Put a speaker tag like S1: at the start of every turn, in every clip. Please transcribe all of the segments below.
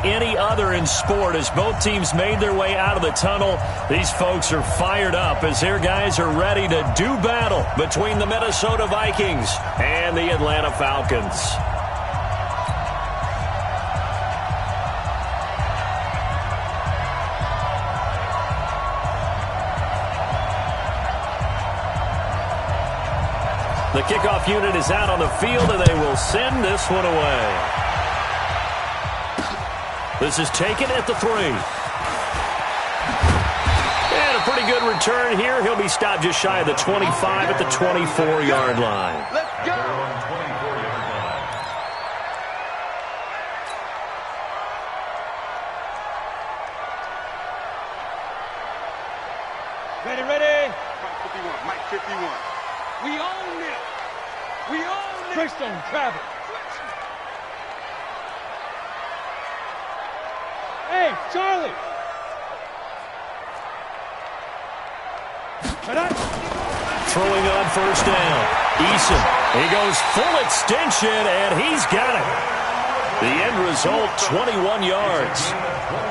S1: any other in sport. As both teams made their way out of the tunnel, these folks are fired up as their guys are ready to do battle between the Minnesota Vikings and the Atlanta Falcons. The kickoff unit is out on the field, and they will send this one away. This is taken at the 3. And a pretty good return here. He'll be stopped just shy of the 25 at the 24-yard line.
S2: Let's go.
S3: Ready.
S2: Mike 51, Mike 51.
S3: We own it. We own it. Christian Travis. Hey, Charlie.
S1: Throwing on first down. Eason. He goes full extension, and he's got it. The end result, 21 yards.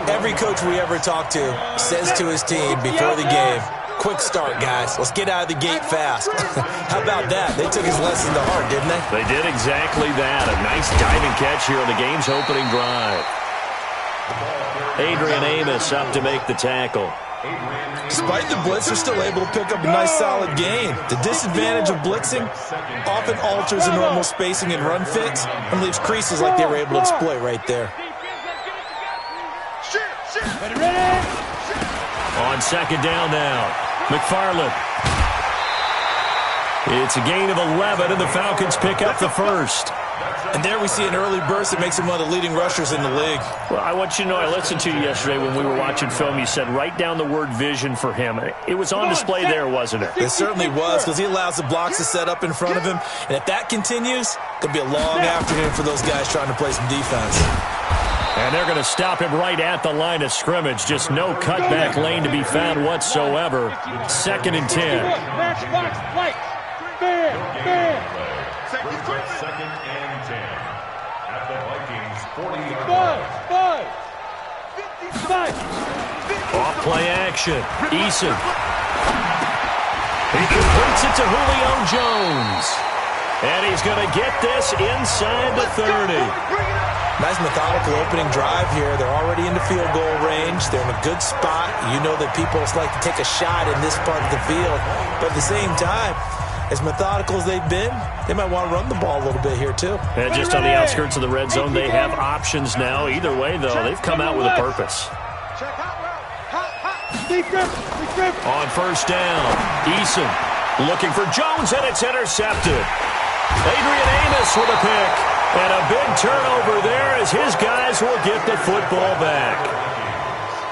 S4: Every coach we ever talk to says to his team before the game, quick start, guys. Let's get out of the gate fast. How about that? They took his lesson to heart, didn't they?
S1: They did exactly that. A nice diving catch here on the game's opening drive. Adrian Amos up to make the tackle.
S4: Despite the blitz, they're still able to pick up a nice solid gain. The disadvantage of blitzing often alters the normal spacing and run fits and leaves creases like they were able to exploit right there.
S3: Ready.
S1: On second down now, McFarland. It's a gain of 11, and the Falcons pick up the first.
S4: And there we see an early burst that makes him one of the leading rushers in the league.
S1: Well, I want you to know, I listened to you yesterday when we were watching film. You said write down the word vision for him. It was on display there, wasn't it?
S4: It certainly was, because he allows the blocks to set up in front of him. And if that continues, it's going to be a long afternoon for those guys trying to play some defense.
S1: And they're going to stop him right at the line of scrimmage. Just no cutback lane to be found whatsoever. 2nd and 10.
S3: Match box, Mike. Bam.
S5: Second and 10 at the Vikings 40-yard line.
S3: 5.
S1: Off play action. Eason. He completes it to Julio Jones. And he's going to get this inside the 30.
S4: Nice methodical opening drive here. They're already into field goal range. They're in a good spot. You know that people like to take a shot in this part of the field. But at the same time, as methodical as they've been, they might want to run the ball a little bit here too.
S1: And just on the outskirts of the red zone, they have options now. Either way, though, they've come out with a purpose. On first down, Eason looking for Jones, and it's intercepted. Adrian Amos with a pick. And a big turnover there as his guys will get the football back.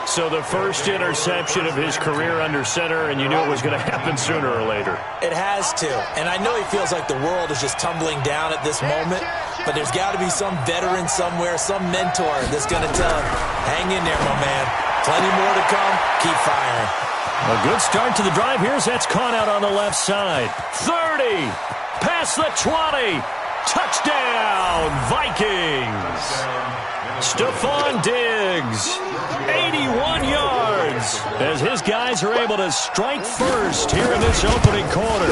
S1: So the first interception of his career under center, and you knew it was going to happen sooner or later.
S4: It has to. And I know he feels like the world is just tumbling down at this moment, but there's got to be some veteran somewhere, some mentor that's going to tell him, hang in there, my man. Plenty more to come. Keep firing.
S1: A good start to the drive. Here's that's caught out on the left side. 30. Past the 20. Touchdown, Vikings. Stephon Diggs, 81 yards, as his guys are able to strike first here in this opening quarter.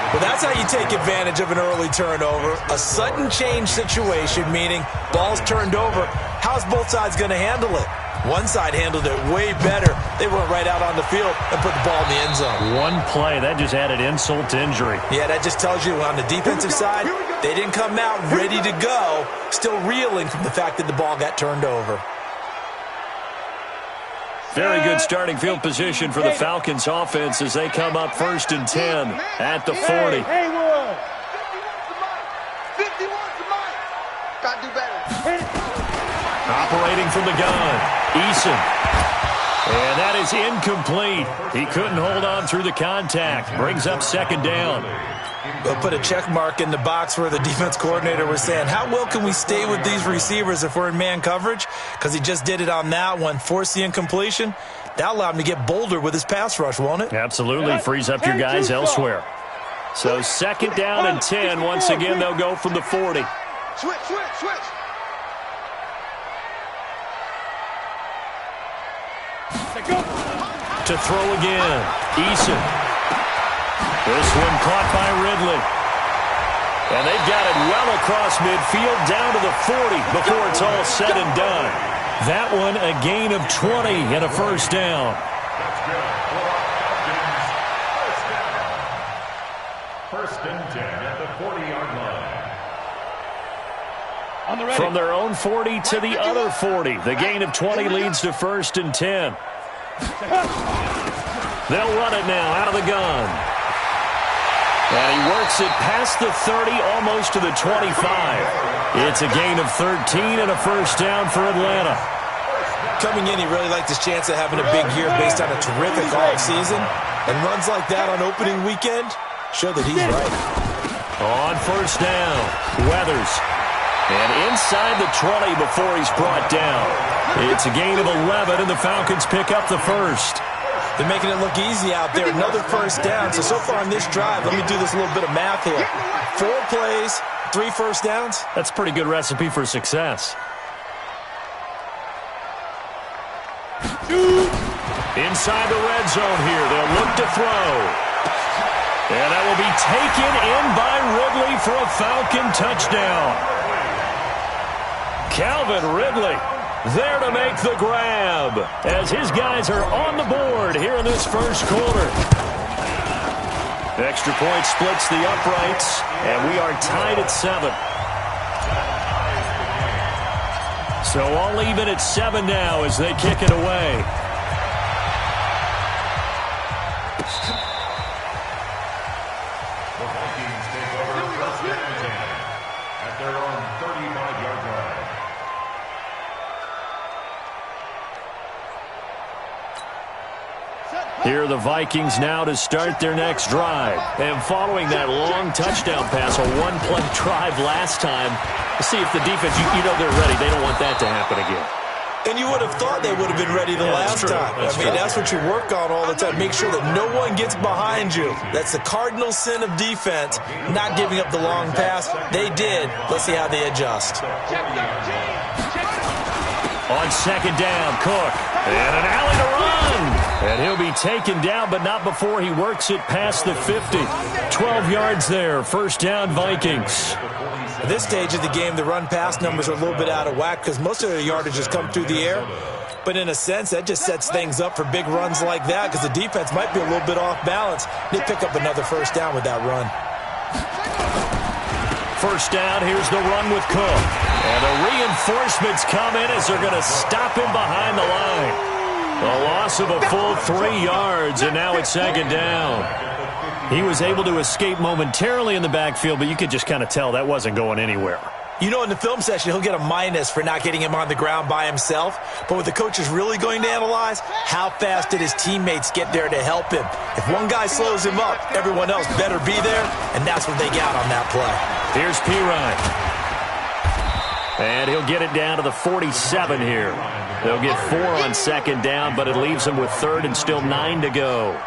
S4: Well, that's how you take advantage of an early turnover. A sudden change situation, meaning ball's turned over. How's both sides going to handle it? One side handled it way better. They went right out on the field and put the ball in the end zone.
S1: One play, that just added insult to injury.
S4: Yeah, that just tells you on the defensive side, they didn't come out ready to go, still reeling from the fact that the ball got turned over.
S1: Very good starting field position for the Falcons offense as they come up 1st and 10 at the 40.
S3: Haywood.
S2: 51 to Mike. Got to do better.
S1: Operating from the gun, Eason. And that is incomplete. He couldn't hold on through the contact. Brings up 2nd down.
S4: They'll put a check mark in the box where the defense coordinator was saying, how well can we stay with these receivers if we're in man coverage? Because he just did it on that one, forced the incompletion. That'll allow him to get bolder with his pass rush, won't it?
S1: Absolutely. Frees up your guys elsewhere. So 2nd down and 10. Once again, they'll go from the 40.
S2: Switch.
S1: To throw again. Eason. This one caught by Ridley. And they've got it well across midfield down to the 40 before it's all said and done. That one a gain of 20 and a first down.
S5: First and 10 at the 40-yard line.
S1: From their own 40 to the other 40. The gain of 20 leads to first and 10. They'll run it now out of the gun. And he works it past the 30, almost to the 25. It's a gain of 13 and a first down for Atlanta.
S4: Coming in, he really liked his chance of having a big year based on a terrific offseason. And runs like that on opening weekend show that he's right.
S1: On first down, Weathers. And inside the 20 before he's brought down. It's a gain of 11, and the Falcons pick up the first.
S4: They're making it look easy out there. Another first down. So far on this drive, let me do this little bit of math here. 4 plays, 3 first downs.
S1: That's a pretty good recipe for success. Inside the red zone here, they'll look to throw. And that will be taken in by Ridley for a Falcon touchdown. Calvin Ridley there to make the grab as his guys are on the board here in this first quarter. Extra point splits the uprights, and we are tied at 7. So all even at 7 now as they kick it away.
S5: The Vikings take over first and 10 at their own 35-yard line.
S1: Here are the Vikings now to start their next drive. And following that long touchdown pass, a one-play drive last time, see if the defense, you know they're ready. They don't want that to happen again.
S4: And you would have thought they would have been ready the last time. That's what you work on all the time. Make sure that no one gets behind you. That's the cardinal sin of defense, not giving up the long pass. They did. Let's see how they adjust.
S1: On second down, Cook. And an alley to run. And he'll be taken down, but not before he works it past the 50. 12 yards there. First down, Vikings.
S4: At this stage of the game, the run-pass numbers are a little bit out of whack because most of the yardage has come through the air. But in a sense, that just sets things up for big runs like that because the defense might be a little bit off balance. They pick up another first down with that run.
S1: First down, here's the run with Cook. And the reinforcements come in as they're going to stop him behind the line. A loss of a full 3 yards, and now it's second down. He was able to escape momentarily in the backfield, but you could just kind of tell that wasn't going anywhere.
S4: You know, in the film session, he'll get a minus for not getting him on the ground by himself. But what the coach is really going to analyze, how fast did his teammates get there to help him? If one guy slows him up, everyone else better be there, and that's what they got on that play.
S1: Here's Pirine. And he'll get it down to the 47 here. They'll get 4 on second down, but it leaves them with third and still 9 to go.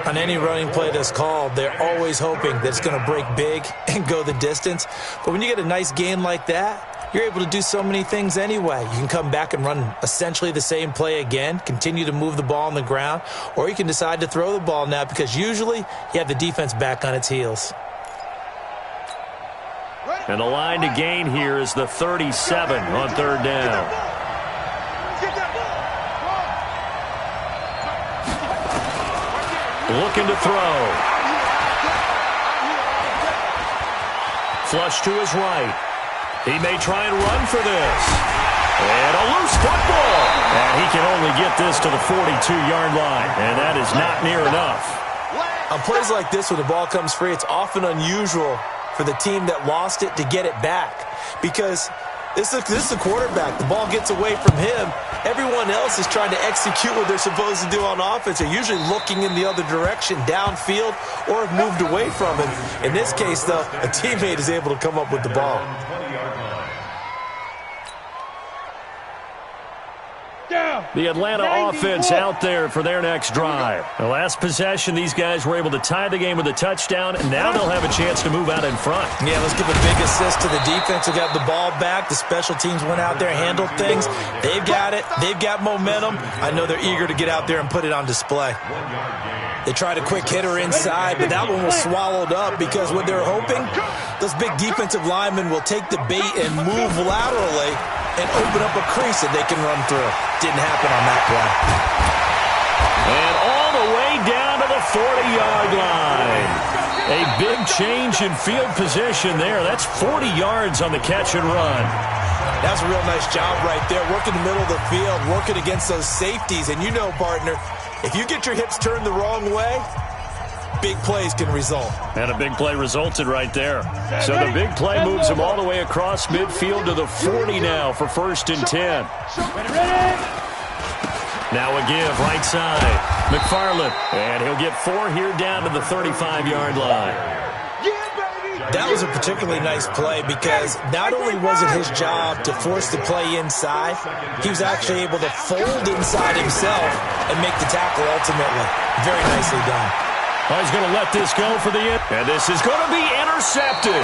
S4: On any running play that's called, they're always hoping that it's going to break big and go the distance. But when you get a nice gain like that, you're able to do so many things anyway. You can come back and run essentially the same play again, continue to move the ball on the ground, or you can decide to throw the ball now because usually you have the defense back on its heels.
S1: And the line to gain here is the 37 on third down. Looking to throw. Flush to his right. He may try and run for this. And a loose football. And he can only get this to the 42-yard line. And that is not near enough.
S4: On plays like this, when the ball comes free, it's often unusual for the team that lost it to get it back. Because this is the quarterback. The ball gets away from him. Everyone else is trying to execute what they're supposed to do on offense. They're usually looking in the other direction, downfield, or have moved away from him. In this case, though, a teammate is able to come up with the ball.
S1: The Atlanta offense out there for their next drive. The last possession, these guys were able to tie the game with a touchdown, and now they'll have a chance to move out in front.
S4: Yeah, let's give a big assist to the defense who got the ball back. The special teams went out there, handled things. They've got it. They've got momentum. I know they're eager to get out there and put it on display. They tried a quick hitter inside, but that one was swallowed up because what they're hoping, those big defensive linemen will take the bait and move laterally and open up a crease that they can run through. Didn't happen on that play.
S1: And all the way down to the 40-yard line. A big change in field position there. That's 40 yards on the catch and run.
S4: That's a real nice job right there. Working the middle of the field, working against those safeties. And you know, partner, if you get your hips turned the wrong way, big plays can result.
S1: And a big play resulted right there. So the big play moves them all the way across midfield to the 40 now for 1st and 10. Now a give right side. McFarland. And he'll get 4 here down to the 35-yard line.
S4: That was a particularly nice play because not only was it his job to force the play inside, he was actually able to fold inside himself and make the tackle ultimately. Very nicely done.
S1: Oh, he's going to let this go for the end. And this is going to be intercepted.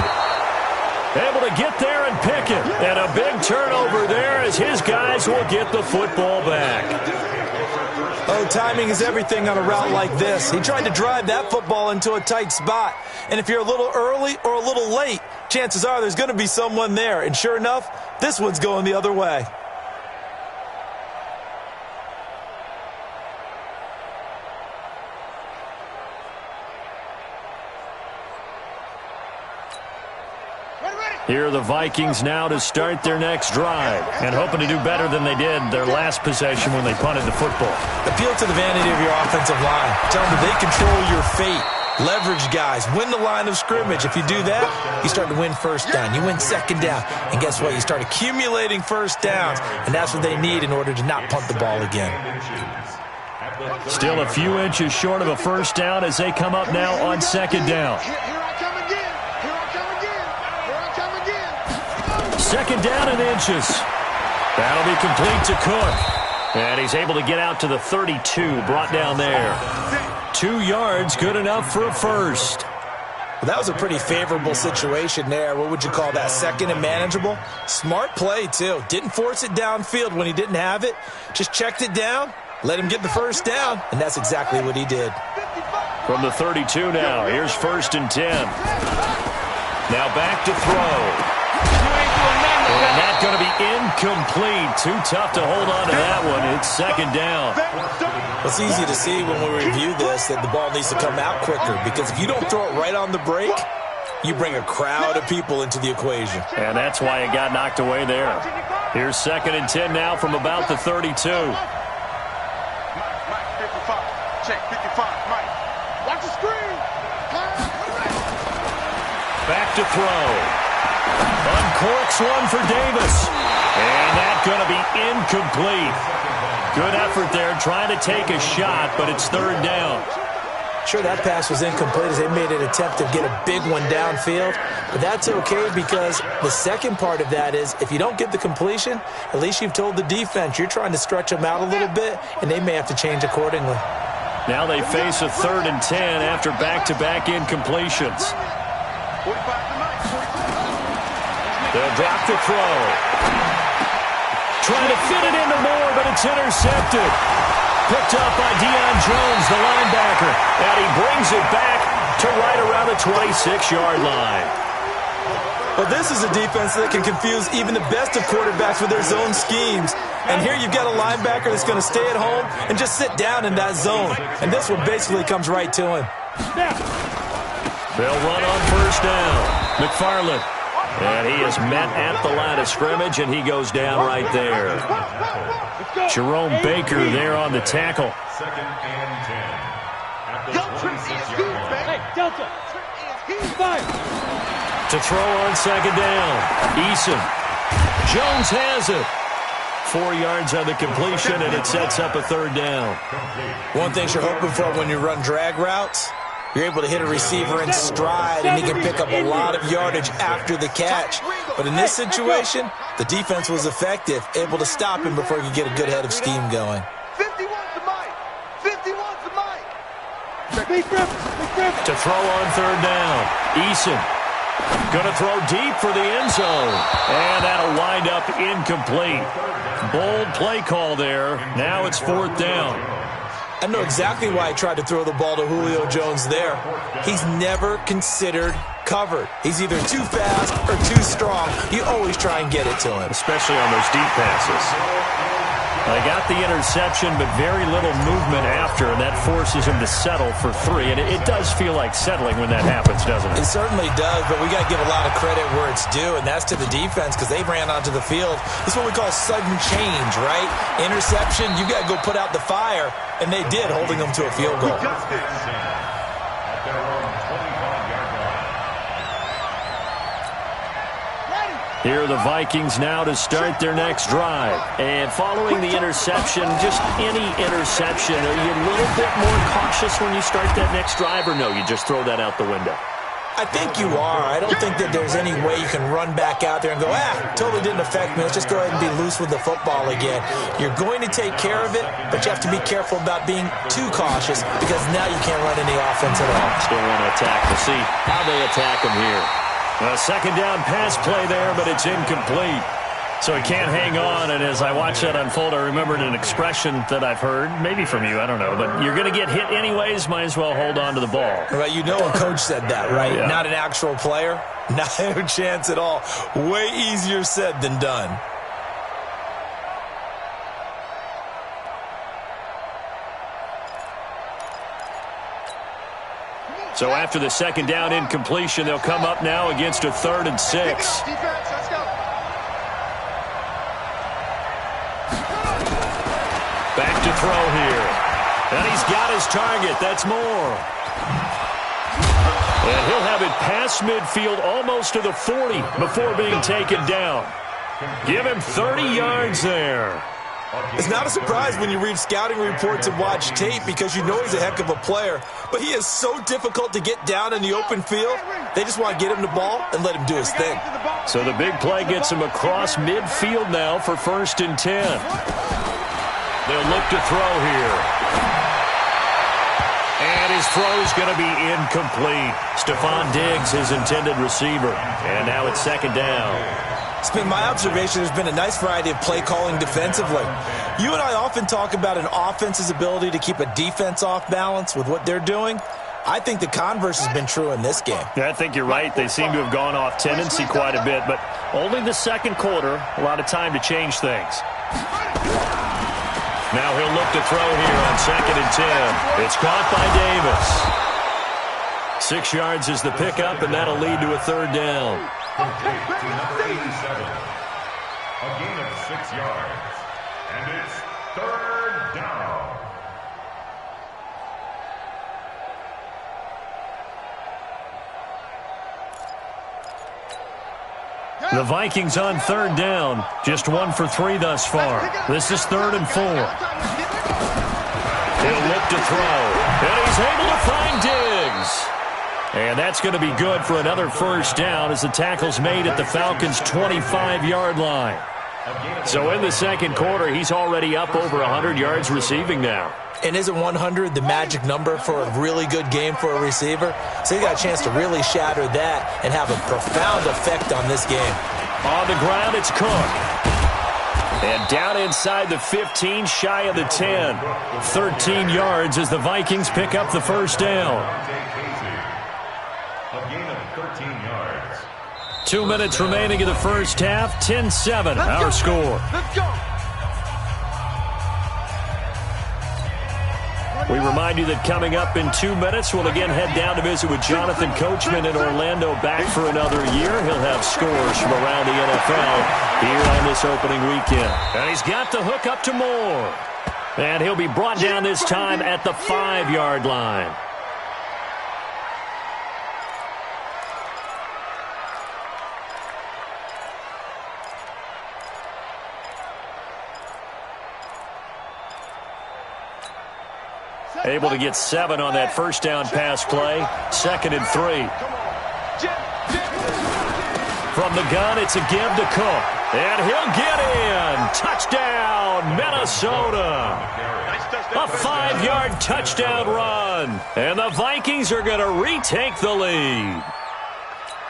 S1: Able to get there and pick it. And a big turnover there as his guys will get the football back.
S4: Oh, timing is everything on a route like this. He tried to drive that football into a tight spot. And if you're a little early or a little late, chances are there's going to be someone there. And sure enough, this one's going the other way.
S1: Here are the Vikings now to start their next drive and hoping to do better than they did their last possession when they punted the football.
S4: Appeal to the vanity of your offensive line. Tell them that they control your fate. Leverage guys. Win the line of scrimmage. If you do that, you start to win 1st down. You win 2nd down. And guess what? You start accumulating 1st downs. And that's what they need in order to not punt the ball again.
S1: Still a few inches short of a 1st down as they come up now on 2nd down. 2nd down and inches. That'll be complete to Cook. And he's able to get out to the 32, brought down there. 2 yards, good enough for a 1st.
S4: Well, that was a pretty favorable situation there. What would you call that? 2nd and manageable? Smart play, too. Didn't force it downfield when he didn't have it. Just checked it down, let him get the 1st down, and that's exactly what he did.
S1: From the 32 now, here's 1st and 10. Now back to throw. And that's going to be incomplete. Too tough to hold on to that one. It's 2nd down.
S4: It's easy to see when we review this that the ball needs to come out quicker because if you don't throw it right on the break, you bring a crowd of people into the equation.
S1: And that's why it got knocked away there. Here's 2nd and 10 now from about the 32.
S2: Mike, 55. Check, 55. Mike. Watch the screen.
S1: Back to throw. Uncorks one for Davis. And that's going to be incomplete. Good effort there trying to take a shot, but it's 3rd down.
S4: Sure, that pass was incomplete as they made an attempt to get a big one downfield. But that's okay because the second part of that is if you don't get the completion, at least you've told the defense you're trying to stretch them out a little bit, and they may have to change accordingly.
S1: Now they face a 3rd and 10 after back-to-back incompletions. They'll drop the throw. Trying to fit it into Moore, but it's intercepted. Picked up by Deion Jones, the linebacker. And he brings it back to right around the 26-yard line.
S4: Well, this is a defense that can confuse even the best of quarterbacks with their zone schemes. And here you've got a linebacker that's going to stay at home and just sit down in that zone. And this one basically comes right to him.
S1: They'll run on 1st down. McFarland. And he is met at the line of scrimmage, and he goes down right there. Jerome Baker there on the tackle.
S5: 2nd and 10.
S3: Hey, Delta. Fire.
S1: To throw on 2nd down. Eason. Jones has it. 4 yards on the completion, and it sets up a 3rd down.
S4: One thing you're hoping for when you run drag routes, You're able to hit a receiver in stride, and he can pick up a lot of yardage after the catch. But in this situation, the defense was effective, able to stop him before he could get a good head of steam going.
S2: 51 to Mike. 51 to Mike.
S1: To throw on third down. Eason going to throw deep for the end zone. And that'll wind up incomplete. Bold play call there. Now it's fourth down.
S4: I know exactly why he tried to throw the ball to Julio Jones there. He's never considered covered. He's either too fast or too strong. You always try and get it to him.
S1: Especially on those deep passes. They got the interception, but very little movement after, and that forces him to settle for 3. And it does feel like settling when that happens, doesn't it?
S4: It certainly does, but we got to give a lot of credit where it's due, and that's to the defense because they ran onto the field. This is what we call sudden change, right? Interception, you got to go put out the fire, and they did, holding them to a field goal.
S1: Here are the Vikings now to start their next drive. And following the interception, just any interception, are you a little bit more cautious when you start that next drive, or no, you just throw that out the window?
S4: I think you are. I don't think that there's any way you can run back out there and go, totally didn't affect me. Let's just go ahead and be loose with the football again. You're going to take care of it, but you have to be careful about being too cautious because now you can't run any offense at all.
S1: Still want to attack. We'll see how they attack him here. A second down pass play there, but it's incomplete. So he can't hang on, and as I watch that unfold, I remembered an expression that I've heard, maybe from you, I don't know, but you're going to get hit anyways, might as well hold on to the ball.
S4: Right, you know a coach said that, right?
S1: Yeah. Not
S4: an actual player? No chance at all. Way easier said than done.
S1: So after the second down incompletion, they'll come up now against a 3rd and 6.
S2: Let's go.
S1: Back to throw here. And he's got his target. That's Moore. And he'll have it past midfield almost to the 40 before being taken down. Give him 30 yards there.
S4: It's not a surprise when you read scouting reports and watch tape because you know he's a heck of a player. But he is so difficult to get down in the open field. They just want to get him the ball and let him do his thing.
S1: So the big play gets him across midfield now for 1st and 10. They'll look to throw here. And his throw is going to be incomplete. Stephon Diggs, his intended receiver. And now it's 2nd down.
S4: It's been my observation there's been a nice variety of play calling defensively. You and I often talk about an offense's ability to keep a defense off balance with what they're doing. I think the converse has been true in this game.
S1: Yeah, I think you're right. They seem to have gone off tendency quite a bit, but only the second quarter, a lot of time to change things. Now he'll look to throw here on 2nd and 10. It's caught by Davis. 6 yards is the pickup, and that'll lead to a 3rd down.
S5: To number 87. A gain of 6 yards. And it's 3rd down.
S1: The Vikings on 3rd down. Just 1 for 3 thus far. This is 3rd and 4. He'll look to throw. And he's able to find Diggs. And that's going to be good for another 1st down as the tackle's made at the Falcons' 25-yard line. So in the second quarter, he's already up over 100 yards receiving now.
S4: And isn't 100 the magic number for a really good game for a receiver? So he got a chance to really shatter that and have a profound effect on this game.
S1: On the ground, it's Cook. And down inside the 15, shy of the 10. 13 yards as the Vikings pick up the 1st down.
S5: A gain of 13 yards.
S1: 2 minutes remaining in the first half. 10-7, our score.
S2: Let's go.
S1: We remind you that coming up in 2 minutes, we'll again head down to visit with Jonathan Coachman in Orlando, back for another year. He'll have scores from around the NFL here on this opening weekend. And he's got the hook up to Moore. And he'll be brought down this time at the 5-yard line. Able to get 7 on that first down pass play. 2nd and 3. From the gun, it's a give to Cook. And he'll get in. Touchdown, Minnesota. A 5-yard touchdown run. And the Vikings are going to retake the lead.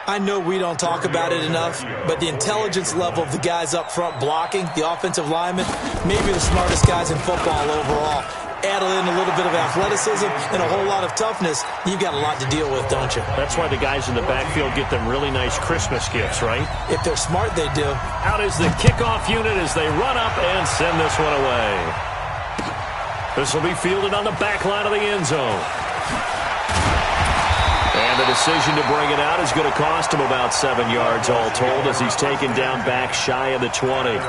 S4: I know we don't talk about it enough, but the intelligence level of the guys up front blocking, the offensive linemen, maybe the smartest guys in football overall. Add in a little bit of athleticism and a whole lot of toughness, you've got a lot to deal with, don't you?
S1: That's why the guys in the backfield get them really nice Christmas gifts, right?
S4: If they're smart, they do.
S1: Out is the kickoff unit as they run up and send this one away. This will be fielded on the back line of the end zone. And the decision to bring it out is going to cost him about 7 yards all told as he's taken down back shy of the 20.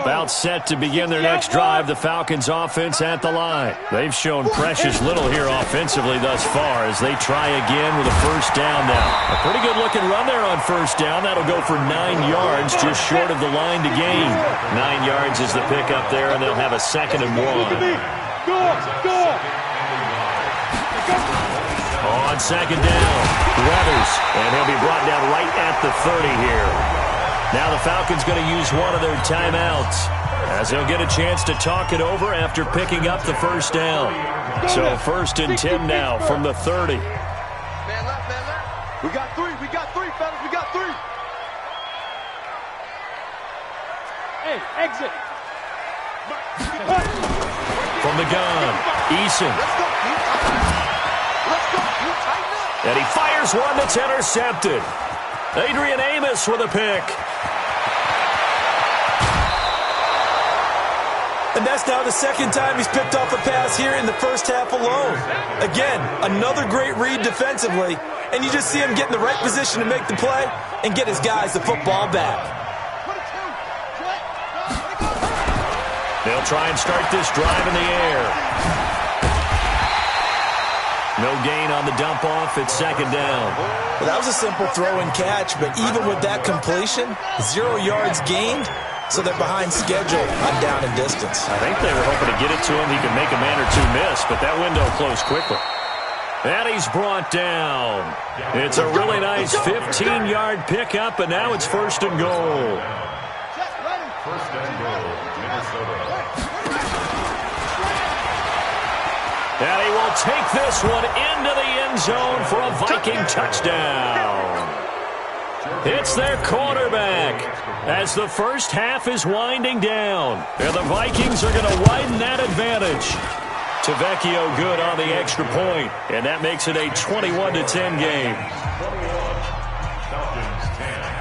S1: About set to begin their next drive, the Falcons offense at the line. They've shown precious little here offensively thus far as they try again with a first down now. A pretty good looking run there on first down. That'll go for 9 yards, just short of the line to gain. 9 yards is the pickup there, and they'll have a 2nd and 1. On 2nd down, Weathers, and he'll be brought down right at the 30 here. Now the Falcons going to use one of their timeouts as they'll get a chance to talk it over after picking up the first down. So 1st and 10 now from the 30.
S2: Man left. We got 3, fellas, we got 3.
S3: Hey, exit.
S1: From the gun, Eason.
S2: Let's go. Tighten up.
S1: And he fires one that's intercepted. Adrian Amos with a pick.
S4: And that's now the 2nd time he's picked off a pass here in the first half alone. Again, another great read defensively, and you just see him get in the right position to make the play and get his guys the football back.
S1: They'll try and start this drive in the air. No gain on the dump off. It's 2nd down.
S4: Well, that was a simple throw and catch, but even with that completion, 0 yards gained. So they're behind schedule on down and distance.
S1: I think they were hoping to get it to him. He could make a man or two miss, but that window closed quickly. And he's brought down. It's a really nice 15-yard pickup, and now it's 1st and goal.
S5: 1st and goal, Minnesota.
S1: And he will take this one into the end zone for a Viking touchdown. It's their quarterback as the first half is winding down. And the Vikings are going to widen that advantage. Tavecchio good on the extra point, and that makes it a 21-10 game.
S5: 21, Falcons 10.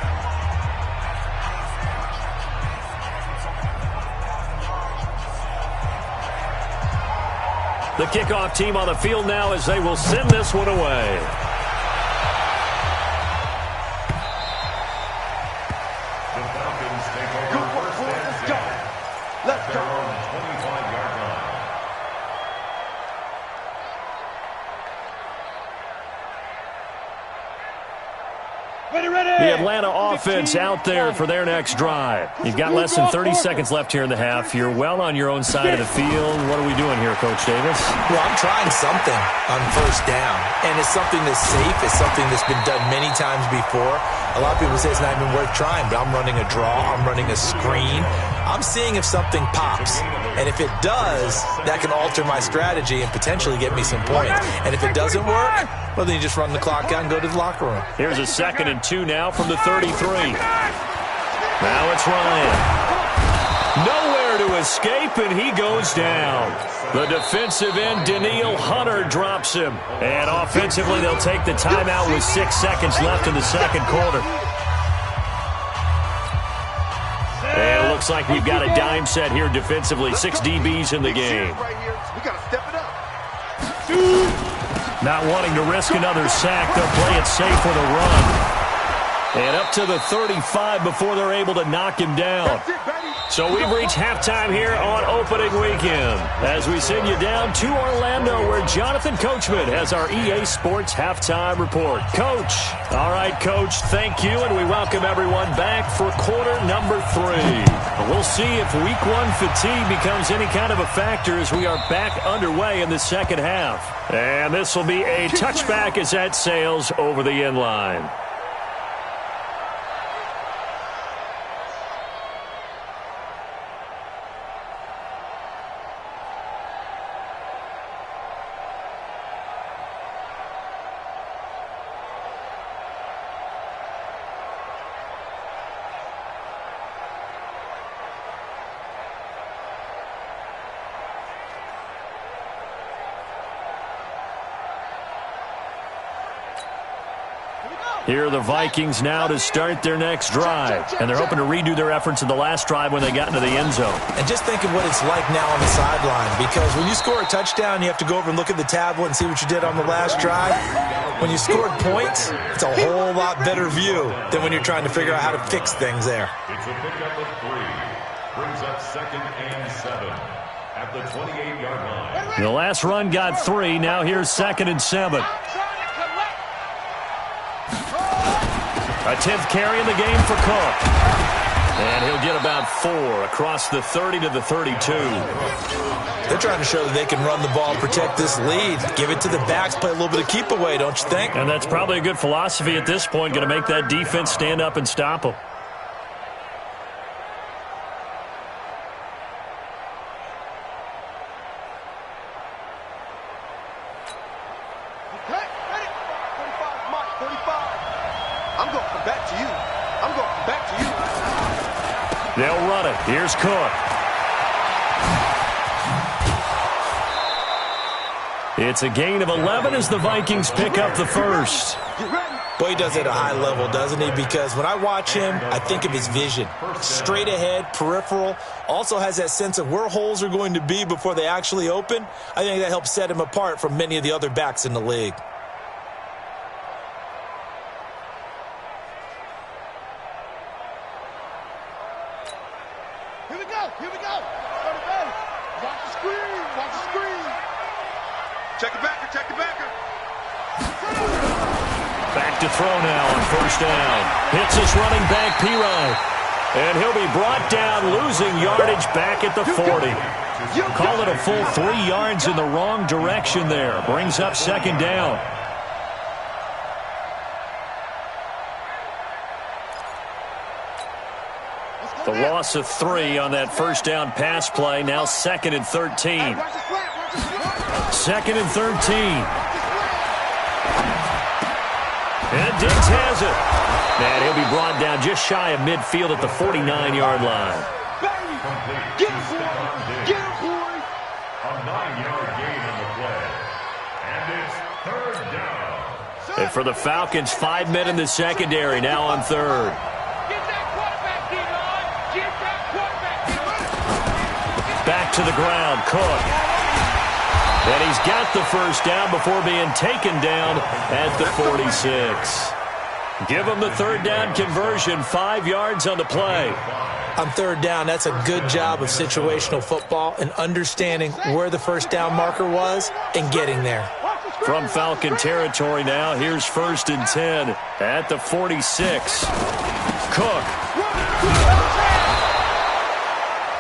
S1: The kickoff team on the field now as they will send this one away.
S5: The Falcons take over 1st and 10.
S2: Let's go.
S5: Their own 25-yard line.
S3: Ready.
S1: The Atlanta offense out there for their next drive. You've got less than 30 seconds left here in the half. You're well on your own side of the field. What are we doing here, Coach Davis?
S4: Well, I'm trying something on first down, and it's something that's safe. It's something that's been done many times before. A lot of people say it's not even worth trying, but I'm running a draw. I'm running a screen. I'm seeing if something pops, and if it does, that can alter my strategy and potentially get me some points. And if it doesn't work, well, then you just run the clock out and go to the locker room.
S1: Here's a 2nd and 2 now from the 33. Now it's Ryan. Nowhere to escape, and he goes down. The defensive end, Daniil Hunter, drops him. And offensively, they'll take the timeout with 6 seconds left in the 2nd quarter. And it looks like we've got a dime set here defensively. 6 DBs in the game.
S2: Right here. We got to step it up.
S1: Not wanting to risk another sack, they'll play it safe with a run. And up to the 35 before they're able to knock him down.
S2: That's it, baby.
S1: So we've reached halftime here on opening weekend as we send you down to Orlando where Jonathan Coachman has our EA Sports halftime report. Coach. All right, Coach, thank you, and we welcome everyone back for quarter number 3. We'll see if week 1 fatigue becomes any kind of a factor as we are back underway in the second half. And this will be a touchback as that sails over the end line. Here are the Vikings now to start their next drive. And they're hoping to redo their efforts in the last drive when they got into the end zone.
S4: And just think of what it's like now on the sideline. Because when you score a touchdown, you have to go over and look at the tablet and see what you did on the last drive. When you scored points, it's a whole lot better view than when you're trying to figure out how to fix things there.
S5: It's a pickup of 3. Brings up 2nd and 7 at the 28-yard line.
S1: The last run got 3. Now here's 2nd and 7. A 10th carry in the game for Cook. And he'll get about 4 across the 30 to the 32.
S4: They're trying to show that they can run the ball, protect this lead. Give it to the backs, play a little bit of keep away, don't you think?
S1: And that's probably a good philosophy at this point, going to make that defense stand up and stop them. They'll run it. Here's Cook. It's a gain of 11 as the Vikings pick up the first.
S4: Boy, he does it at a high level, doesn't he? Because when I watch him, I think of his vision. Straight ahead, peripheral. Also has that sense of where holes are going to be before they actually open. I think that helps set him apart from many of the other backs in the league.
S1: Back to throw now on first down. Hits his running back, P-Ryan. And he'll be brought down, losing yardage back at the 40. Call it a full 3 yards in the wrong direction there. Brings up 2nd down. The loss of 3 on that first down pass play. Now 2nd and 13. 2nd and 13. And Diggs has it. And he'll be brought down just shy of midfield at the 49-yard line.
S2: Get him, boy. Get him, boy.
S5: A 9-yard gain on the play. And it's 3rd down.
S1: And for the Falcons, 5 men in the secondary now on 3rd. Back to the ground, Cook. And he's got the first down before being taken down at the 46. Give him the 3rd down conversion, 5 yards on the play.
S4: On 3rd down, that's a good job of situational football and understanding where the first down marker was and getting there.
S1: From Falcon territory now, here's 1st and 10 at the 46. Cook.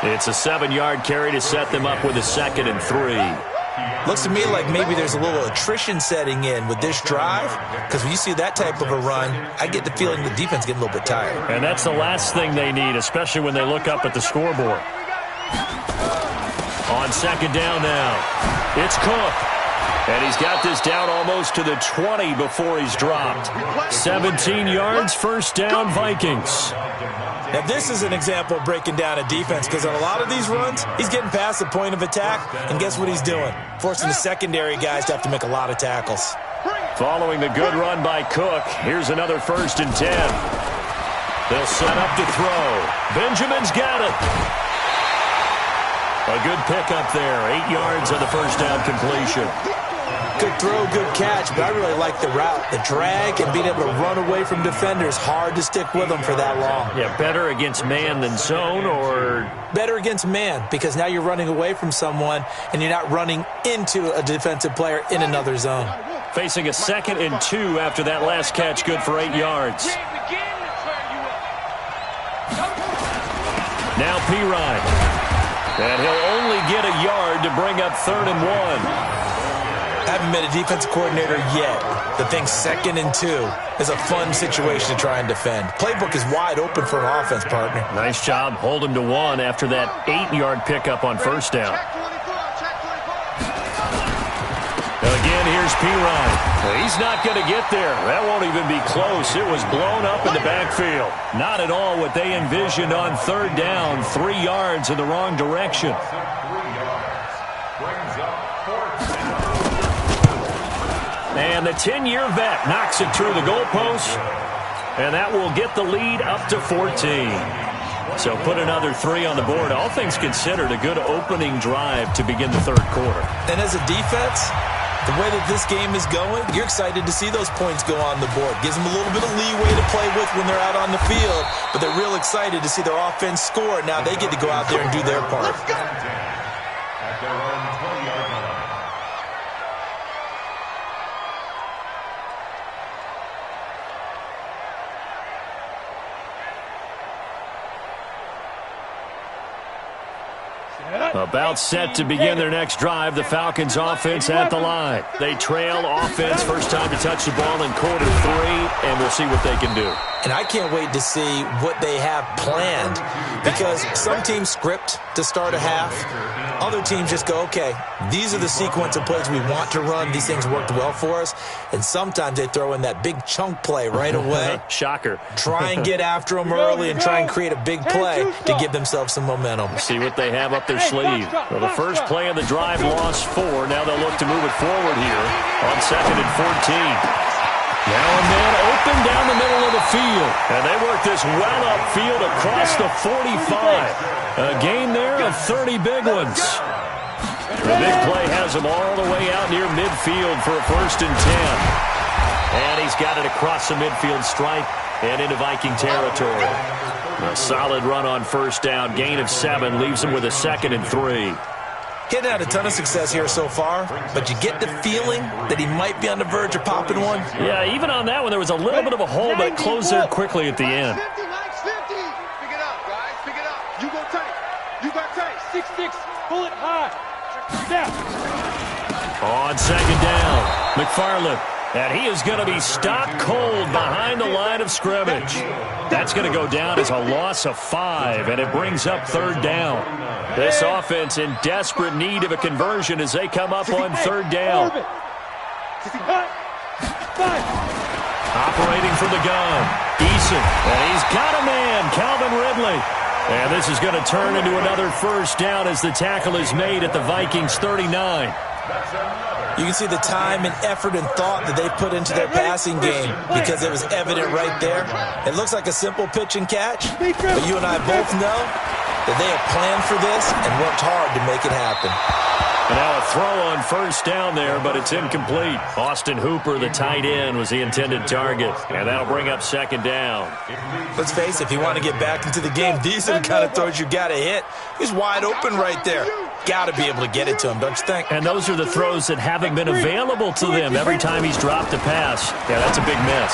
S1: It's a 7-yard carry to set them up with a 2nd and 3.
S4: Looks to me like maybe there's a little attrition setting in with this drive, because when you see that type of a run, I get the feeling the defense getting a little bit tired.
S1: And that's the last thing they need, especially when they look up at the scoreboard. On 2nd down now, it's Cook. And he's got this down almost to the 20 before he's dropped. 17 yards, first down, Vikings.
S4: Now, this is an example of breaking down a defense, because on a lot of these runs, he's getting past the point of attack, and guess what he's doing? Forcing the secondary guys to have to make a lot of tackles.
S1: Following the good run by Cook, here's another 1st and 10. They'll set up to throw. Benjamin's got it. A good pickup there, 8 yards on the first down completion.
S4: Good throw, good catch, but I really like the route. The drag and being able to run away from defenders, hard to stick with them for that long.
S1: Yeah, better against man than zone, or?
S4: Better against man, because now you're running away from someone and you're not running into a defensive player in another zone.
S1: Facing a 2nd and 2 after that last catch, good for 8 yards. Now P-Ride. And he'll only get a yard to bring up 3rd and 1.
S4: Haven't been a defensive coordinator yet. The thing 2nd and 2 is a fun situation to try and defend. Playbook is wide open for an offense, partner.
S1: Nice job. Hold him to 1 after that 8-yard pickup on 1st down. Again, here's P-Ride. He's not going to get there. That won't even be close. It was blown up in the backfield. Not at all what they envisioned on 3rd down. 3 yards in the wrong direction. And the 10-year vet knocks it through the goalpost. And that will get the lead up to 14. So put another 3 on the board. All things considered, a good opening drive to begin the 3rd quarter.
S4: And as a defense, the way that this game is going, you're excited to see those points go on the board. Gives them a little bit of leeway to play with when they're out on the field, but they're real excited to see their offense score. Now they get to go out there and do their part.
S5: At their own 20-yard line.
S1: About set to begin their next drive, the Falcons offense at the line. They trail offense, first time to touch the ball in quarter 3, and we'll see what they can do.
S4: And I can't wait to see what they have planned, because some teams script to start a half. Other teams just go, okay, these are the sequence of plays we want to run. These things worked well for us. And sometimes they throw in that big chunk play right away.
S1: Shocker.
S4: Try and get after them early and try and create a big play to give themselves some momentum.
S1: See what they have up their sleeve. Well, the first play of the drive lost 4. Now they'll look to move it forward here on 2nd and 14. Now a man open down the middle of the field. And they work this well upfield across the 45. A gain there of 30 big ones. The big play has him all the way out near midfield for a 1st and 10. And he's got it across the midfield stripe and into Viking territory. A solid run on 1st down. Gain of 7 leaves him with a 2nd and 3.
S4: Getting had a ton of success here so far, but you get the feeling that he might be on the verge of popping one.
S1: Yeah, even on that one, there was a little bit of a hole, but closed there quickly at the end.
S2: 50, Mike, 50. Pick it up, guys. Pick it up. You go tight. You got tight.
S3: 6-6. Pull it high. Step.
S1: On 2nd down, McFarland. And he is going to be stopped cold behind the line of scrimmage. That's going to go down as a loss of 5, and it brings up 3rd down. This offense in desperate need of a conversion as they come up on 3rd down. Operating from the gun, Eason. And he's got a man, Calvin Ridley. And this is going to turn into another 1st down as the tackle is made at the Vikings 39.
S4: You can see the time and effort and thought that they put into their passing game because it was evident right there. It looks like a simple pitch and catch, but you and I both know that they have planned for this and worked hard to make it happen.
S1: And now a throw on 1st down there, but it's incomplete. Austin Hooper, the tight end, was the intended target, and that'll bring up 2nd down.
S4: Let's face it, if you want to get back into the game, these are the kind of throws you got to hit. He's wide open right there. Got to be able to get it to him, don't you think?
S1: And those are the throws that haven't been available to them every time he's dropped a pass. Yeah, that's a big miss.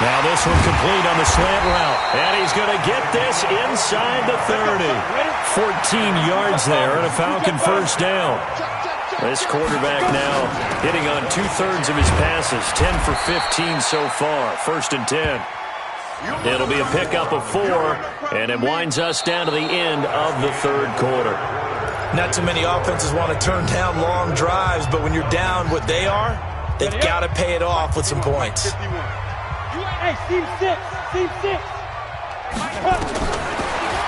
S1: Now this one complete on the slant route. And he's going to get this inside the 30. 14 yards there and a Falcon 1st down. This quarterback now hitting on 2/3 of his passes. 10 for 15 so far. 1st and 10. It'll be a pickup of 4, and it winds us down to the end of the 3rd quarter.
S4: Not too many offenses want to turn down long drives, but when you're down what they are, they've got to pay it off with some points.
S3: Hey, team 6. Team 6.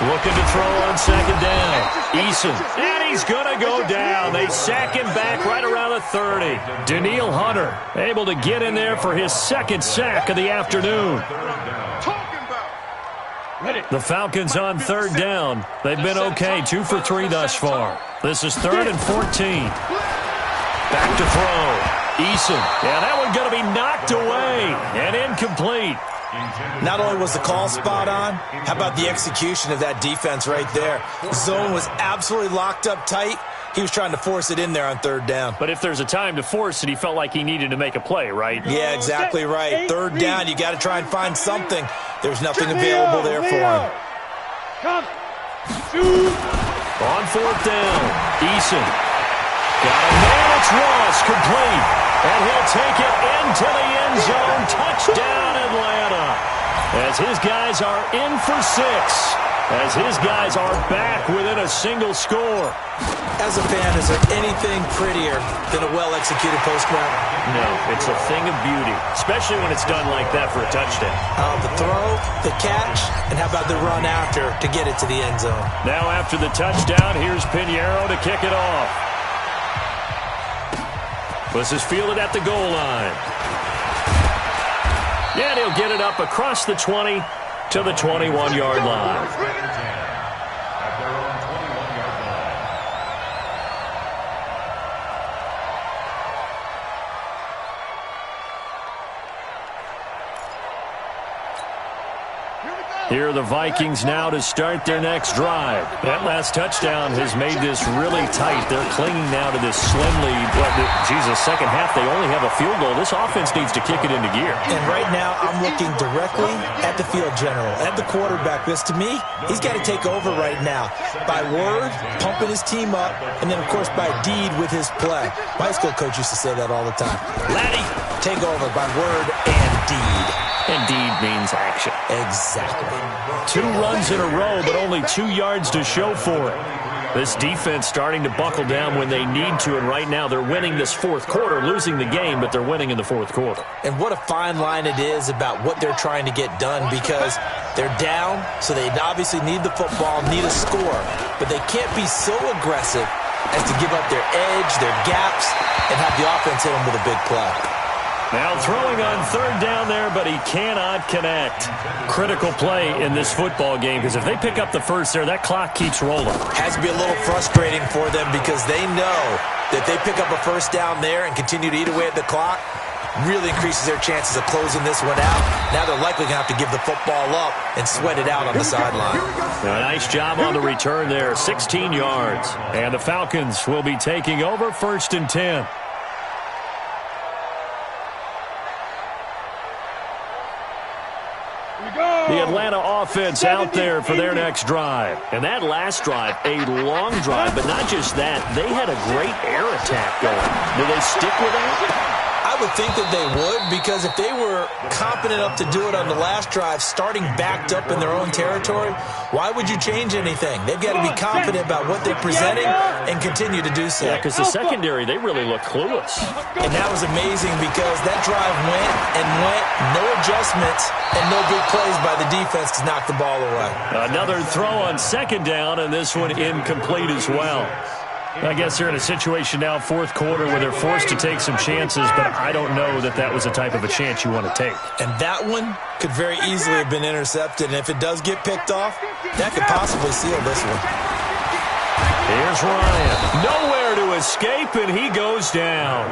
S1: Looking to throw on 2nd down. Eason. And he's going to go down. They sack him back right around the 30. Daniil Hunter able to get in there for his 2nd sack of the afternoon. The Falcons on 3rd down. They've been okay, 2 for 3 thus far. This is 3rd and 14. Back to throw. Eason. And that one going to be knocked away and incomplete.
S4: Not only was the call spot on, how about the execution of that defense right there? The zone was absolutely locked up tight. He was trying to force it in there on third down.
S1: But if there's a time to force it, he felt like he needed to make a play, right?
S4: Yeah, exactly right. Third down, you got to try and find something. There's nothing available there for him.
S1: On fourth down, Eason. Got a man, it's Ross, complete. And he'll take it into the end zone. Touchdown, Atlanta. As his guys are in for 6. As his guys are back within a single score.
S4: As a fan, is there anything prettier than a well-executed post-route?
S1: No, it's a thing of beauty, especially when it's done like that for a touchdown.
S4: The throw, the catch, and how about the run after to get it to the end zone?
S1: Now after the touchdown, here's Pinheiro to kick it off. This is fielded at the goal line. And he'll get it up across the 20 to the 21-yard line. Here are the Vikings now to start their next drive. That last touchdown has made this really tight. They're clinging now to this slim lead. But, Jesus, second half, they only have a field goal. This offense needs to kick it into gear.
S4: And right now, I'm looking directly at the field general, at the quarterback. Because to me, he's got to take over right now. By word, pumping his team up, and then, of course, by deed with his play. My high school coach used to say that all the time. Laddie, take over by word and deed.
S1: And deed means action.
S4: Exactly.
S1: 2 runs in a row, but only 2 yards to show for it. This defense starting to buckle down when they need to, and right now they're winning this fourth quarter, losing the game, but they're winning in the fourth quarter.
S4: And what a fine line it is about what they're trying to get done, because they're down, so they obviously need the football, need a score, but they can't be so aggressive as to give up their edge, their gaps, and have the offense hit them with a big play.
S1: Now throwing on third down there, but he cannot connect. Critical play in this football game, because if they pick up the first there, that clock keeps rolling.
S4: Has to be a little frustrating for them, because they know that they pick up a first down there and continue to eat away at the clock, really increases their chances of closing this one out. Now they're likely going to have to give the football up and sweat it out on the sideline.
S1: Nice job on the return there, 16 yards. And the Falcons will be taking over, 1st and 10. The Atlanta offense out there for their next drive. And that last drive, a long drive, but not just that. They had a great air attack going. Do they stick with that?
S4: I would think that they would, because if they were competent enough to do it on the last drive, starting backed up in their own territory, why would you change anything? They've got to be confident about what they're presenting and continue to do so.
S1: Yeah, because the secondary, they really look clueless.
S4: And that was amazing, because that drive went and went, no adjustments, and no big plays by the defense to knock the ball away.
S1: Another throw on second down, and this one incomplete as well. I guess they're in a situation now, fourth quarter, where they're forced to take some chances, but I don't know that that was the type of a chance you want to take.
S4: And that one could very easily have been intercepted, and if it does get picked off, that could possibly seal this one.
S1: Here's Ryan. Nowhere to escape, and he goes down.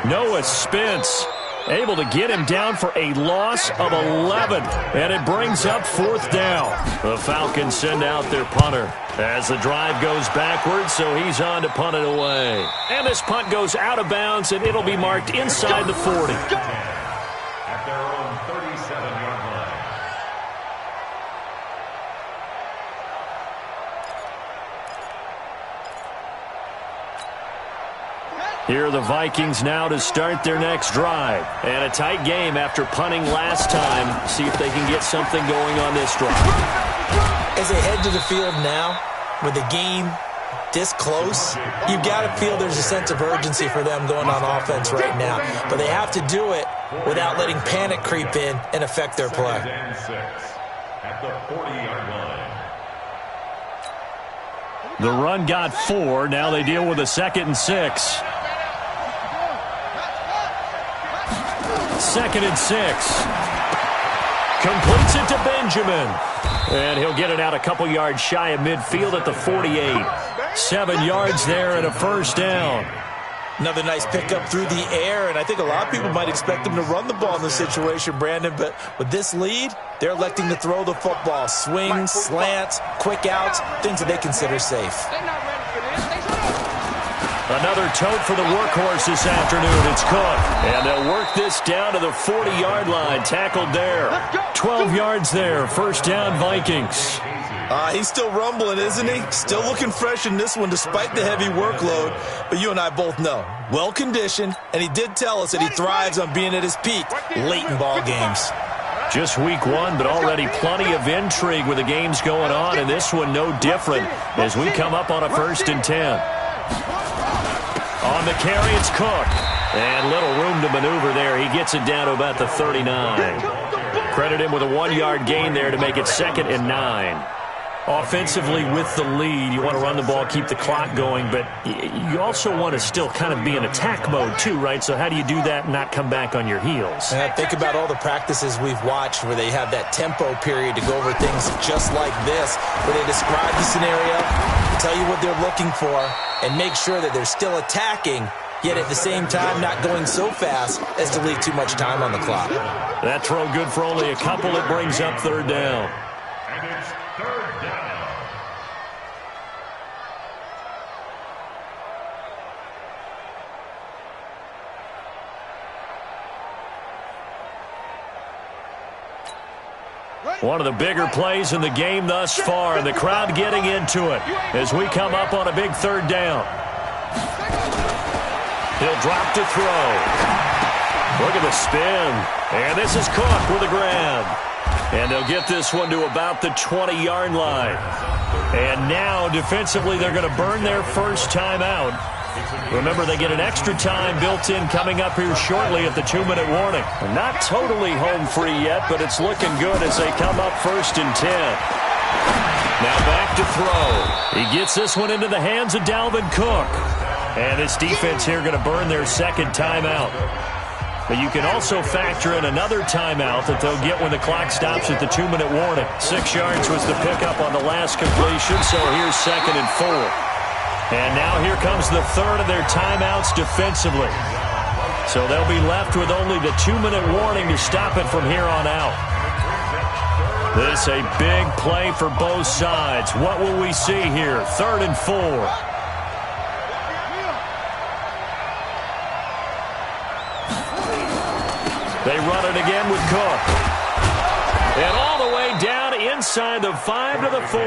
S1: Noah Spence able to get him down for a loss of 11, and it brings up 4th down. The Falcons send out their punter as the drive goes backwards, so he's on to punt it away. And this punt goes out of bounds, and it'll be marked inside the 40.
S5: At their own 37-yard line.
S1: Here are the Vikings now to start their next drive. And a tight game after punting last time. See if they can get something going on this drive.
S4: As they head to the field now, with the game this close, you've got to feel there's a sense of urgency for them going on offense right now. But they have to do it without letting panic creep in and affect their play.
S5: At the 40-yard line.
S1: The run got 4. Now they deal with a 2nd and 6. 2nd and 6. Completes it to Benjamin. And he'll get it out a couple yards shy of midfield at the 48. 7 yards there and a first down.
S4: Another nice pickup through the air, and I think a lot of people might expect them to run the ball in this situation, Brandon, but with this lead, they're electing to throw the football. Swings, slants, quick outs, things that they consider safe.
S1: Another tote for the workhorse this afternoon. It's Cook, and they'll work this down to the 40-yard line. Tackled there. 12 yards there. First down, Vikings.
S4: He's still rumbling, isn't he? Still looking fresh in this one despite the heavy workload. But you and I both know, well-conditioned, and he did tell us that he thrives on being at his peak late in ball games.
S1: Just week one, but already plenty of intrigue with the games going on, and this one no different as we come up on a 1st and 10. On the carry, it's Cook. And little room to maneuver there. He gets it down to about the 39. Credit him with a 1-yard gain there to make it 2nd and 9. Offensively with the lead, you want to run the ball, keep the clock going, but you also want to still kind of be in attack mode too, right? So how do you do that and not come back on your heels?
S4: Think about all the practices we've watched where they have that tempo period to go over things just like this, where they describe the scenario, tell you what they're looking for, and make sure that they're still attacking, yet at the same time not going so fast as to leave too much time on the clock.
S1: That throw good for only a couple. It brings up 3rd down.
S5: And it's 3rd down.
S1: One of the bigger plays in the game thus far, and the crowd getting into it as we come up on a big 3rd down. He'll drop to throw. Look at the spin. And this is Cook with a grab. And they'll get this one to about the 20-yard line. And now, defensively, they're going to burn their first timeout. Remember, they get an extra time built in coming up here shortly at the 2-minute warning. Not totally home free yet, but it's looking good as they come up 1st and 10. Now back to throw. He gets this one into the hands of Dalvin Cook. And this defense here going to burn their 2nd timeout. But you can also factor in another timeout that they'll get when the clock stops at the 2-minute warning. 6 yards was the pickup on the last completion, so here's 2nd and 4. And now here comes the 3rd of their timeouts defensively. So they'll be left with only the 2-minute warning to stop it from here on out. This a big play for both sides. What will we see here? 3rd and 4. They run it again with Cook. And all the way down inside the 5 to the 4.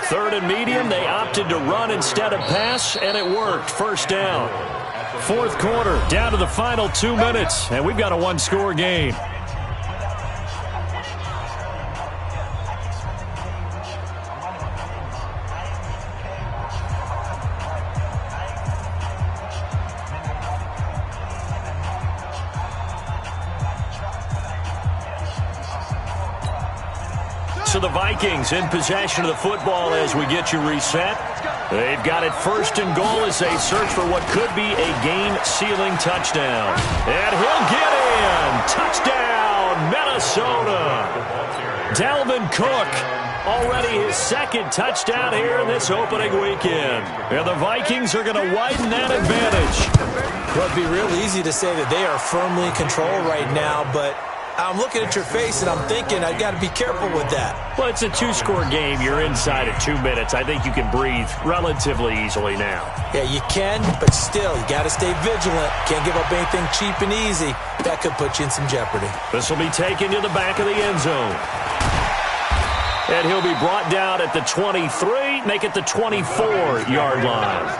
S1: 3rd and medium, they opted to run instead of pass, and it worked. First down. 4th quarter, down to the final 2 minutes, and we've got a 1-score game. So the Vikings in possession of the football as we get you reset. They've got it 1st and goal as they search for what could be a game-sealing touchdown. And he'll get in. Touchdown, Minnesota. Dalvin Cook, already his 2nd touchdown here in this opening weekend. And the Vikings are going to widen that advantage.
S4: Well, it'd be real easy to say that they are firmly in control right now, but I'm looking at your face and I'm thinking I've got to be careful with that.
S1: Well, it's a 2-score game. You're inside at 2 minutes. I think you can breathe relatively easily now.
S4: Yeah, you can, but still, you got to stay vigilant. Can't give up anything cheap and easy. That could put you in some jeopardy.
S1: This will be taken to the back of the end zone. And he'll be brought down at the 23, make it the 24-yard line.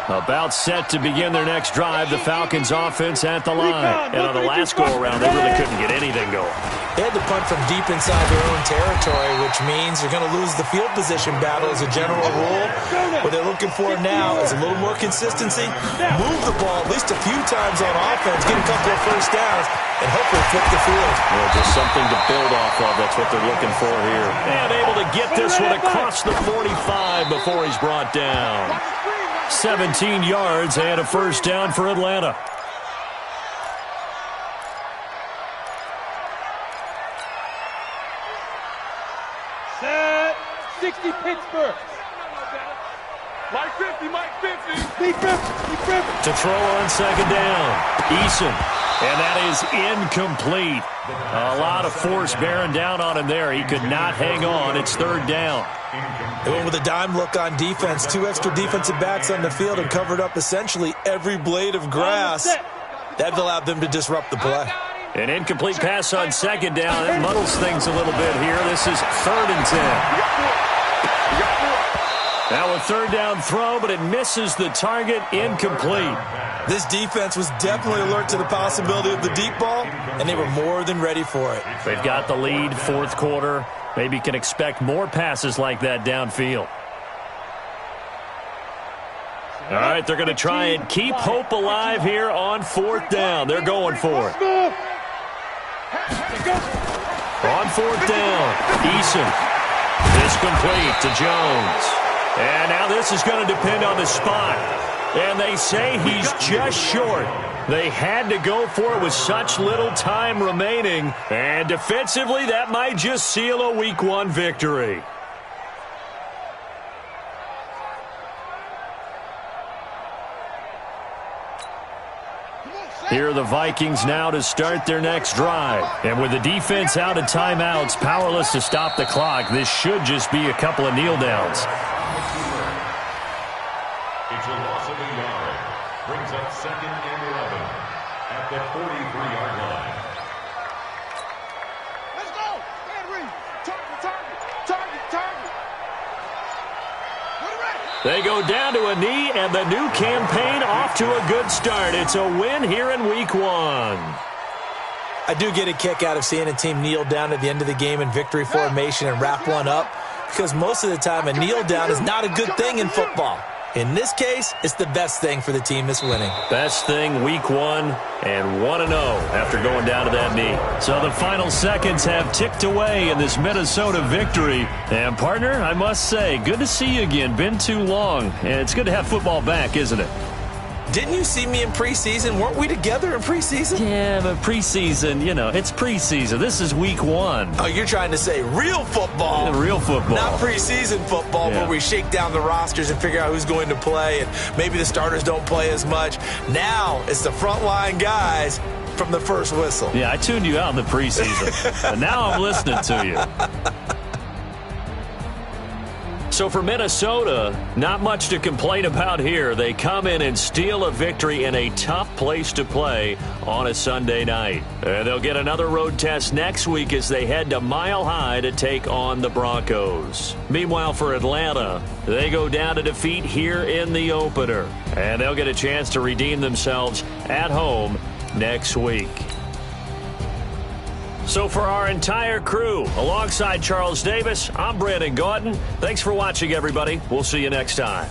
S1: About set to begin their next drive. The Falcons offense at the line. And on the last go-around, they really couldn't get anything going.
S4: They had to punt from deep inside their own territory, which means they're going to lose the field position battle as a general rule. What they're looking for now is a little more consistency. Move the ball at least a few times on offense, get a couple of first downs, and hopefully flip the field.
S1: Well, just something to build off of. That's what they're looking for here. And able to get this one across the 45 before he's brought down. 17 yards and a first down for Atlanta.
S3: Set, 60 Pittsburgh.
S2: Mike 50, Mike 50.
S3: Be 50, be 50.
S1: To throw on second down, Eason. And that is incomplete. A lot of force bearing down on him there. He could not hang on. It's third down.
S4: They went with a dime look on defense. 2 extra defensive backs on the field and covered up essentially every blade of grass. That allowed them to disrupt the play.
S1: An incomplete pass on second down. That muddles things a little bit here. This is 3rd and 10. Now a third down throw, but it misses the target. Incomplete.
S4: This defense was definitely alert to the possibility of the deep ball, and they were more than ready for it.
S1: They've got the lead, fourth quarter. Maybe can expect more passes like that downfield. All right, they're going to try and keep hope alive here on 4th down. They're going for it. On 4th down, Eason is complete to Jones. And now this is going to depend on the spot. And they say he's just short. They had to go for it with such little time remaining. And defensively, that might just seal a Week 1 victory. Here are the Vikings now to start their next drive. And with the defense out of timeouts, powerless to stop the clock, this should just be a couple of kneel downs.
S5: It's a loss of a yard. Brings up 2nd and 11 at the 43-yard line.
S2: Let's go. Henry. Target.
S1: They go down to a knee, and the new campaign off to a good start. It's a win here in Week 1.
S4: I do get a kick out of seeing a team kneel down at the end of the game in victory formation and wrap one up, because most of the time a kneel down is not a good thing in football. In this case, it's the best thing for the team that's winning.
S1: Best thing, Week 1, and 1-0 after going down to that knee. So the final seconds have ticked away in this Minnesota victory. And, partner, I must say, good to see you again. Been too long. And it's good to have football back, isn't it?
S4: Didn't you see me in preseason? Weren't we together in preseason?
S1: Yeah, but preseason, you know, it's preseason. This is Week 1.
S4: Oh, you're trying to say real football.
S1: Yeah, real football.
S4: Not preseason football, where we shake down the rosters and figure out who's going to play, and maybe the starters don't play as much. Now it's the frontline guys from the first whistle.
S1: Yeah, I tuned you out in the preseason, but now I'm listening to you. So for Minnesota, not much to complain about here. They come in and steal a victory in a tough place to play on a Sunday night. And they'll get another road test next week as they head to Mile High to take on the Broncos. Meanwhile, for Atlanta, they go down to defeat here in the opener. And they'll get a chance to redeem themselves at home next week. So for our entire crew, alongside Charles Davis, I'm Brandon Gautin. Thanks for watching, everybody. We'll see you next time.